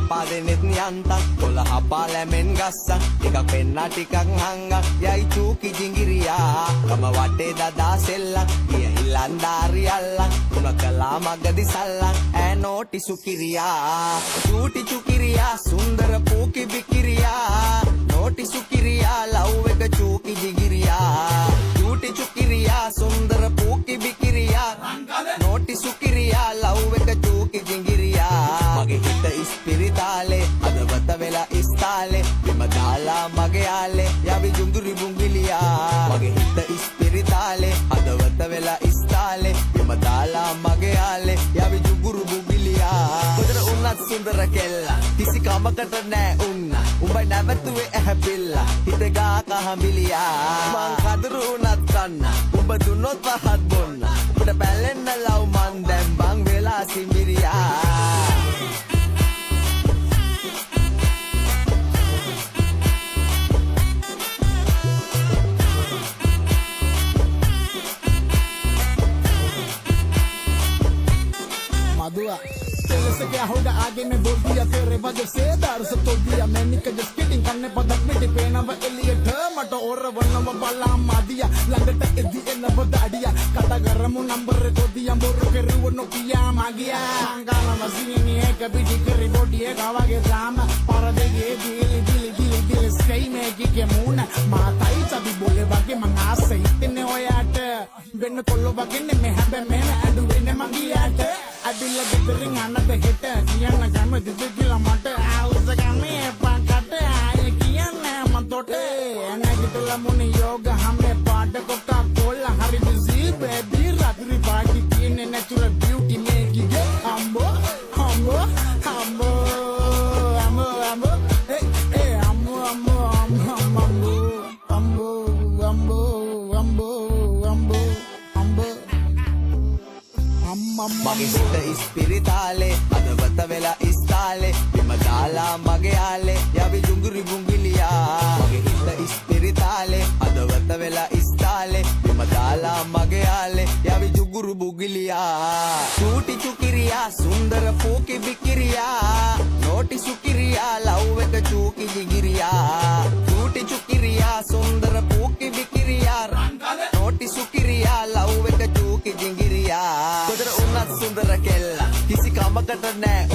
හපා දෙනෙත් යන්තම් කොළ හපා ලැමෙන් ගස්සන් ටිකක් පෙන්නා ටිකක් හංගන් යයි චූකි ජිංගිරියා කම වටේ දදා සෙල්ලන් ගිය හිලන්දාරි අල්ලන් තුන කලා මගදි සල්ලන් ඈ නෝටි සුකිරියා චූටි චුකිරියා සුන්දර පූකි බිකිරියා නෝටි සුකිරියා ලව් එක චූකි ජිංගිරියා චූටි චුකිරියා සුන්දර පූකි බිකිරියා නෝටි සුකිරියා ලව් එක චූකි ජිංගිරියා මගේ හිත ඉස්පිරිතාලේ අදවත වෙලා ඉස්තාලේ බිම දාලා මගේ යාලේ යවි ජුඟුරි බුංගිලියා මගේ හිත ඉස්පිරිතාලේ අදවත වෙලා ඉස්තාලේ බිම දාලා මගේ යාලේ යවි ජුඟුරු බුංගිලියා කොතර උන්නත් සුන්දර කෙල්ලා කිසි කමකට නෑ උන්න උඹයි නැවතුවේ ඇහැපිල්ලා හිත ගා කහඹිලියා මං කදරු උනත් කන්න උඹ දුන්නොත් පහත් බොන්න උඹට බැලෙන්න ලව් මන් දැන් බං වෙලා සිඹිරියා Madua. Se क्या होगा आगे में बोल दिया तेरे वजह से दार से तोड़ दिया मैंने का जस्ट किडिंग करने पदक में डिपेना व एलियट मटो और वरना बाला मादिया लंगट एदी एन बदाडिया कटा गरम नंबर को दिया बोरो के रुव नो किया मागिया अंगाला मसीनी नी है कभी डिकरी बॉडी है गावा के जाम पर दे ये दिल स्काई में के मून माताई चबी बोले बाके मंगा से इतने होयाट වෙන්න කොල්ල වගන්නේ මෙහැබ මෙන අඩු වෙන මගියට අඩිල්ල ගෙදරින් අනද හෙට කියන්න ගම දිද කියලා මට ආවුස ගමේ පාකට ආයේ කියන්න මතොට නැගිටලා මොනේ යෝග හැම පාඩ කොටා කොල්ල හරි බිසි බේබි රාත්‍රි පාටි තියෙන්නේ නැචරල් බියුටි මේකිගේ අම්බෝ අම්බෝ අම්බෝ අම්බෝ අම්බෝ ඒ අම්බෝ අම්බෝ අම්බෝ අම්බෝ අම්බෝ මගේ හිත ඉස්පිරිතාලේ අදවත වෙලා ඉස්තාලේ බිම දාලා මගේ යාලේ යවි ජුඟුරි බුංගිලියා මගේ හිත ඉස්පිරිතාලේ අදවත වෙලා ඉස්තාලේ බිම දාලා මගේ යාලේ යවි ජුඟුරු බුංගිලියා චූටි චුකිරියා සුන්දර පූකි බිකිරියා නෝටි සුකිරියා ලව් එක චූකි ජිගිරියා චූටි චුකිරියා සුන්දර පූකි බිකිරියා නෝටි සුකිරියා ලව් එක චූකි ජිගිරියා කොතර උන්නත් සුන්දර කෙල්ලා කිසි කමකට නෑ